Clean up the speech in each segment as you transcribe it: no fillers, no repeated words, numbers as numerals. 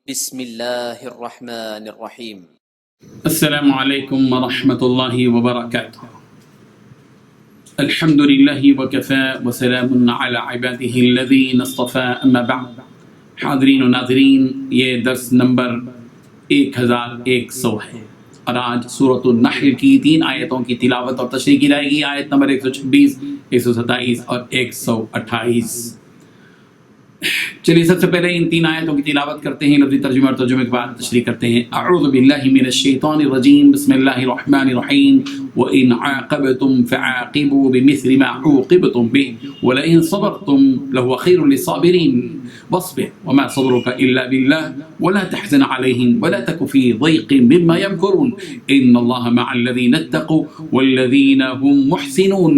بسم الله الرحمن الرحيم. السلام عليكم ورحمة الله وبركاته. الحمد لله وكفى وسلام على عباده الذين اصطفى أما بعد. حاضرین و ناظرین، یہ درس نمبر 1100 ہے اور آج سورۃ النحل کی 3 آیتوں کی تلاوت اور تشریح کی جائے گی. آیت نمبر 126، 127 اور 128. چلیے سب سے پہلے ان 3 آیتوں کی تلاوت کرتے ہیں، لفظی ترجمہ اور ترجمے کے بعد تشریح کرتے ہیں. اعوذ باللہ من الشیطان الرجیم، بسم اللہ الرحمن الرحیم. وَإِنْ عَاقَبْتُمْ فَعَاقِبُوا بِمِثْلِ مَا عُوقِبْتُمْ بِهِ وَلَئِنْ صَبَرْتُمْ لَهُوَ خَيْرٌ لِلصَّابِرِينَ وَاصْبِرْ وَمَا صَبْرُكَ إِلَّا بِاللَّهِ وَلَا تَحْزَنْ عَلَيْهِمْ وَلَا تَكُ فِي ضَيْقٍ مِّمَّا يَمْكُرُونَ إِنَّ اللَّهَ مَعَ الَّذِينَ اتَّقُوا وَالَّذِينَ هُمْ مُحْسِنُونَ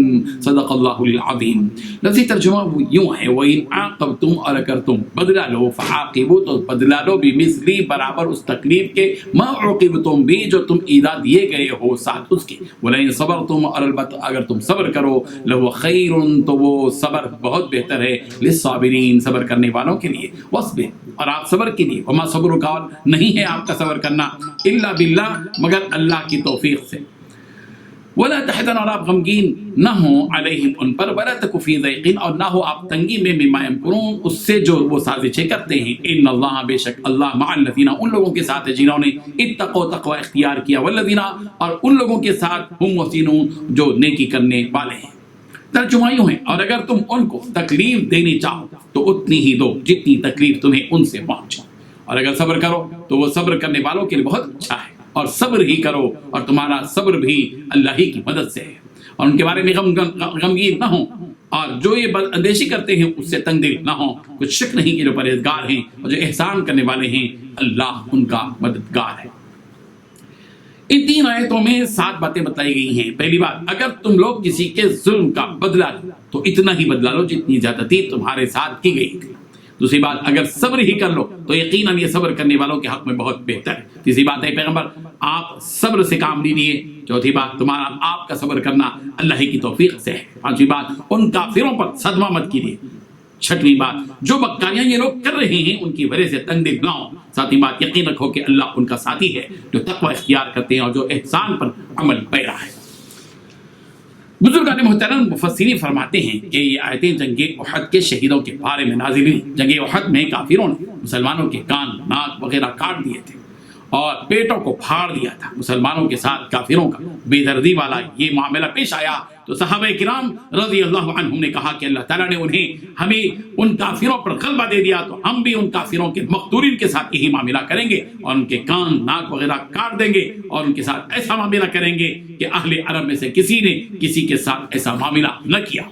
صدق اللہ العظیم. لفظی ترجمہ یوں ہے، وَإِنْ عَاقَبْتُمْ، اور اگر تم بدلہ لو، فعاقبوا، تو بدلہ لو، بمثلی، برابر اس تکلیف کے، ما عوقبتم بھی، جو تم ایذا دیے گئے ہو ساتھ اس کے. وَلَئِن صَبَرْتُمْ، اور البتہ اگر تم صبر کرو، لَهُوَ خَيْرٌ، تو وہ صبر بہت بہتر ہے، للصابرین، صبر کرنے والوں کے لیے. وَاصْبِرْ، اور آپ صبر کیجیے. وَمَا صَبْرُكَ، اور نہیں ہے آپ کا صبر کرنا، إِلَّا بِاللَّهِ، مگر اللہ کی توفیق سے. ولا تحزن، اور آپ غمگین نہ ہوں، علیہم، ان پر، ولا تک فی ضیق، اور نہ ہو آپ تنگی میں، مما یمکرون، اس سے جو وہ سازشیں کرتے ہیں. ان اللہ، بے شک اللہ، مع الذین، ان لوگوں کے ساتھ ہے جنہوں نے اتقوا، تقوی اختیار کیا، والذین، اور ان لوگوں کے ساتھ ہم محسنون، جو نیکی کرنے والے ہیں. ترجمہ یوں ہے، اور اگر تم ان کو تکلیف دینی چاہو تو اتنی ہی دو جتنی تکلیف تمہیں ان سے پہنچے، اور اگر صبر کرو تو وہ صبر کرنے والوں کے لیے بہت اچھا ہے. اور صبر ہی کرو، اور تمہارا صبر بھی اللہ ہی کی مدد سے ہے. اور ان کے بارے میں غمگین نہ ہوں، اور جو یہ بد اندیشی کرتے ہیں اس سے تنگ دل نہ ہوں. کچھ شک نہیں کہ جو پرہیزگار ہیں اور جو احسان کرنے والے ہیں، اللہ ان کا مددگار ہے. ان 3 آیتوں میں 7 باتیں بتائی گئی ہیں. پہلی بات، اگر تم لوگ کسی کے ظلم کا بدلہ لو تو اتنا ہی بدلہ لو جتنی زیادتی تمہارے ساتھ کی گئی تھی. دوسری بات، اگر صبر ہی کر لو تو یقیناً یہ صبر کرنے والوں کے حق میں بہت بہتر ہے. تیسری بات ہے، پیغمبر آپ صبر سے کام لیجیے. چوتھی بات، تمہارا آپ کا صبر کرنا اللہ ہی کی توفیق سے ہے. پانچویں بات، ان کافروں پر صدمہ مت کیجیے. چھٹویں بات، جو بدکاریاں یہ لوگ کر رہے ہیں ان کی وجہ سے تنگ دل نہ ہو. ساتویں بات، یقین رکھو کہ اللہ ان کا ساتھی ہے جو تقوی اختیار کرتے ہیں اور جو احسان پر عمل پیرا ہے. بزرگان محترم مفسرین فرماتے ہیں کہ یہ آیتیں جنگ احد کے شہیدوں کے بارے میں نازل ہوئی. جنگ احد میں کافروں نے مسلمانوں کے کان، ناک وغیرہ کاٹ دیے تھے اور پیٹوں کو پھاڑ دیا تھا. مسلمانوں کے ساتھ کافروں کا بے دردی والا یہ معاملہ پیش آیا تو صحابہ کرام رضی اللہ عنہم نے کہا کہ اللہ تعالیٰ نے ہمیں ان کافروں پر غلبہ دے دیا تو ہم بھی ان کافروں کے مقتولین کے ساتھ یہی معاملہ کریں گے اور ان کے کان، ناک وغیرہ کاٹ دیں گے اور ان کے ساتھ ایسا معاملہ کریں گے کہ اہل عرب میں سے کسی نے کسی کے ساتھ ایسا معاملہ نہ کیا.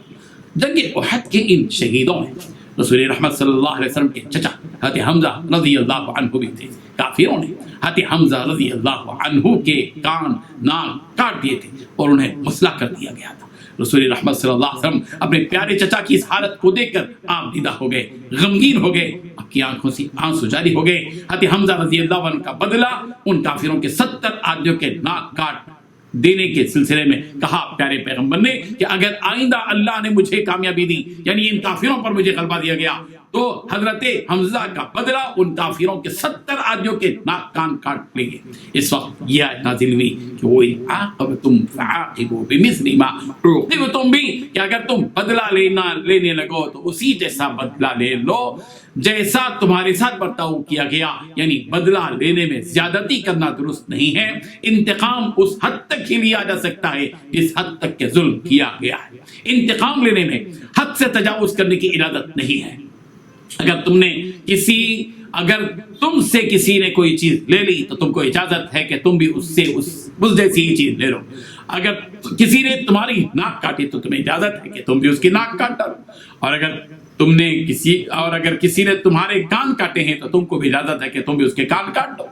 جنگ احد کے ان شہیدوں میں رسول رحمت صلی اللہ علیہ وسلم کے چچا حضرت حمزہ رضی اللہ عنہ بھی تھے. کافروں نے حضرت حمزہ رضی اللہ عنہ کے کان، ناک کاٹ دیے تھے اور انہیں مسلح کر دیا گیا تھا. رسول رحمت صلی اللہ علیہ وسلم اپنے پیارے چچا کی اس حالت کو دیکھ کر آپ دیدہ ہو گئے، غمگین ہو گئے، آپ کی آنکھوں سے آنسو جاری ہو گئے. حضرت حمزہ رضی اللہ عنہ کا بدلہ ان کافروں کے 70 آدمیوں کے ناک کاٹ دینے کے سلسلے میں کہا پیارے پیغمبر نے کہ اگر آئندہ اللہ نے مجھے کامیابی دی، یعنی ان کافروں پر مجھے غلبہ دیا گیا، تو حضرت حمزہ کا بدلہ ان کافروں کے 70 آدمیوں کے ناک کان کاٹ لیں گے. اس وقت یہ آیت نازل ہوئی کہ وہ عاقبتم فعاقبوا بمثل ما عوقبتم بھی، کہ اگر تم بدلہ لینے لگو تو اسی جیسا بدلہ لے لو جیسا تمہارے ساتھ برتاؤ کیا گیا. یعنی بدلہ لینے میں زیادتی کرنا درست نہیں ہے. انتقام اس حد تک ہی لیا جا سکتا ہے جس حد تک کہ ظلم کیا گیا ہے. انتقام لینے میں حد سے تجاوز کرنے کی اجازت نہیں ہے. اگر تم سے کسی نے کوئی چیز لے لی تو تم کو اجازت ہے کہ تم بھی اس سے اس جیسی ہی چیز لے لو. اگر کسی نے تمہاری ناک کاٹی تو تمہیں اجازت ہے کہ تم بھی اس کی ناک کاٹ ڈالو. اور اگر کسی نے تمہارے کان کاٹے ہیں تو تم کو بھی اجازت ہے کہ تم بھی اس کے کان کاٹ دو.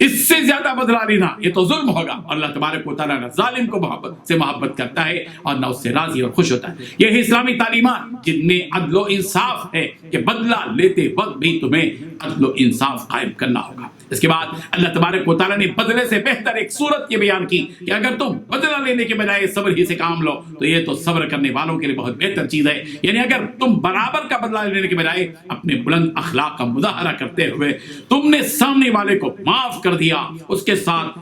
اس سے زیادہ بدلہ لینا یہ تو ظلم ہوگا. اللہ تبارک و تعالیٰ ظالم کو محبت کرتا ہے اور نہ اس سے راضی اور خوش ہوتا ہے. یہ اسلامی تعلیمات جن میں عدل و انصاف ہے کہ بدلہ لیتے وقت بھی تمہیں عدل و انصاف قائم کرنا ہوگا. اس کے بعد اللہ تبارک و تعالیٰ نے بدلے سے بہتر ایک صورت یہ بیان کی کہ اگر تم بدلہ لینے کے بجائے صبر ہی سے کام لو تو یہ تو صبر کرنے والوں کے لیے بہت بہتر چیز ہے. یعنی اگر تم برابر کا بدلہ لینے کے بجائے اپنے بلند اخلاق کا مظاہرہ کرتے ہوئے تم نے سامنے والے کو معاف کر دیا، اس کے ساتھ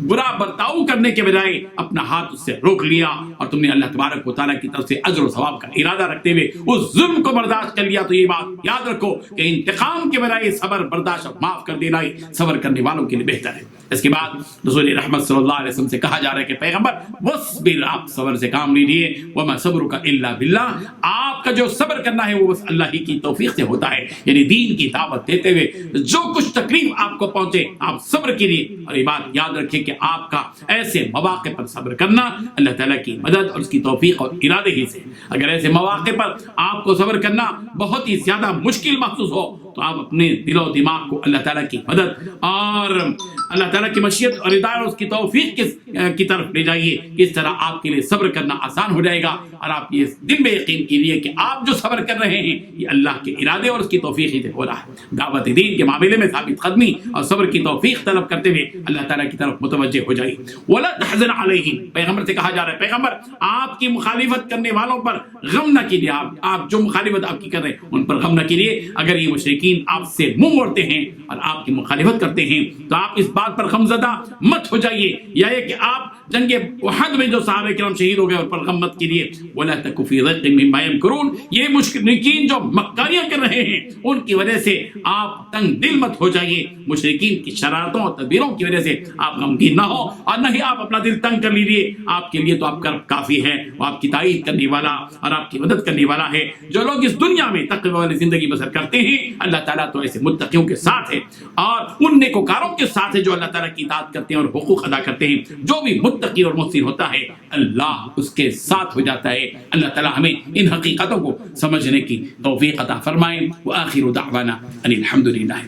برا برتاؤ کرنے کے بجائے اپنا ہاتھ اس سے روک لیا، اور تم نے اللہ تبارک و تعالیٰ کی طرف سے اجر و ثواب کا ارادہ رکھتے ہوئے اس ظلم کو برداشت کر لیا، تو یہ بات یاد رکھو کہ انتقام کے بجائے صبر، برداشت اور معاف کر دینا ہی صبر کرنے والوں کے لیے بہتر ہے۔ اس کے بعد رسول رحمت صلی اللہ علیہ وسلم سے کہا جا رہا ہے کہ پیغمبر وَاصْبِرْ، آپ صبر سے کام لیجیے، وَمَا صَبْرُكَ إِلَّا بِاللَّهِ، آپ کا جو صبر کرنا ہے وہ بس اللہ ہی کی توفیق سے ہوتا ہے۔ یعنی دین کی دعوت دیتے ہوئے جو کچھ تکلیف آپ کو پہنچے آپ صبر کیجیے، اور یہ بات یاد رکھیں کہ آپ کا ایسے مواقع پر صبر کرنا اللہ تعالیٰ کی مدد اور اس کی توفیق اور ارادے ہی سے۔ اگر ایسے مواقع پر آپ کو صبر کرنا بہت ہی زیادہ مشکل محسوس ہو تو آپ اپنے دل و دماغ کو اللہ تعالیٰ کی مدد اور اللہ تعالیٰ کی مشیت اور ہدایت اور اس کی توفیق کی طرف لے جائیے، اس طرح آپ کے لیے صبر کرنا آسان ہو جائے گا، اور آپ یہ دل میں یقین کیجیے کہ آپ جو صبر کر رہے ہیں یہ اللہ کے ارادے اور اس کی توفیق ہی سے ہو رہا ہے۔ دعوت دین کے معاملے میں ثابت قدمی اور صبر کی توفیق طلب کرتے ہوئے اللہ تعالیٰ کی طرف متوجہ ہو جائیے۔ وَلَا تَحْزَنْ عَلَيْهِمْ، پیغمبر سے کہا جا رہا ہے پیغمبر آپ کی مخالفت کرنے والوں پر غم نہ کیجیے، آپ جو مخالفت آپ کی کر رہے ہیں ان پر غم نہ کیجیے۔ اگر یہ مشرکین آپ سے منہ موڑتے ہیں اور آپ کی مخالفت کرتے ہیں تو آپ اس بات پر غمزدہ مت ہو جائیے، یا یہ کہ آپ جنگ احد میں جو صحابہ کرام شہید ہو گئے ان پر غم مت کیجیے۔ وَلَا تَكُ فِي ضَيْقٍ مِّمَّا يَمْكُرُونَ، یہ مشرکین جو مکاریاں کر رہے ہیں ان کی وجہ سے آپ تنگ دل مت ہو جائیے، مشرکین کی شرارتوں اور تدبیروں کی وجہ سے آپ غمگین نہ ہو، اور نہ ہی آپ اپنا دل تنگ کر لیجیے۔ آپ کے لیے تو آپ کا رب کافی ہے، وہ آپ کی تائید کرنے والا اور آپ کی مدد کرنے والا ہے۔ جو لوگ اس دنیا میں تقوی والی زندگی بسر کرتے ہیں اللہ تعالیٰ تو ایسے متقیوں کے ساتھ ہے، اور ان نیکوکاروں کے ساتھ ہے جو اللہ تعالیٰ کی اطاعت کرتے ہیں اور حقوق ادا کرتے ہیں۔ جو بھی متقی اور محسن ہوتا ہے اللہ اس کے ساتھ ہو جاتا ہے۔ اللہ تعالیٰ ہمیں ان حقیقتوں کو سمجھنے کی توفیق عطا فرمائے۔ وآخر دعوانا ان الحمد للہ۔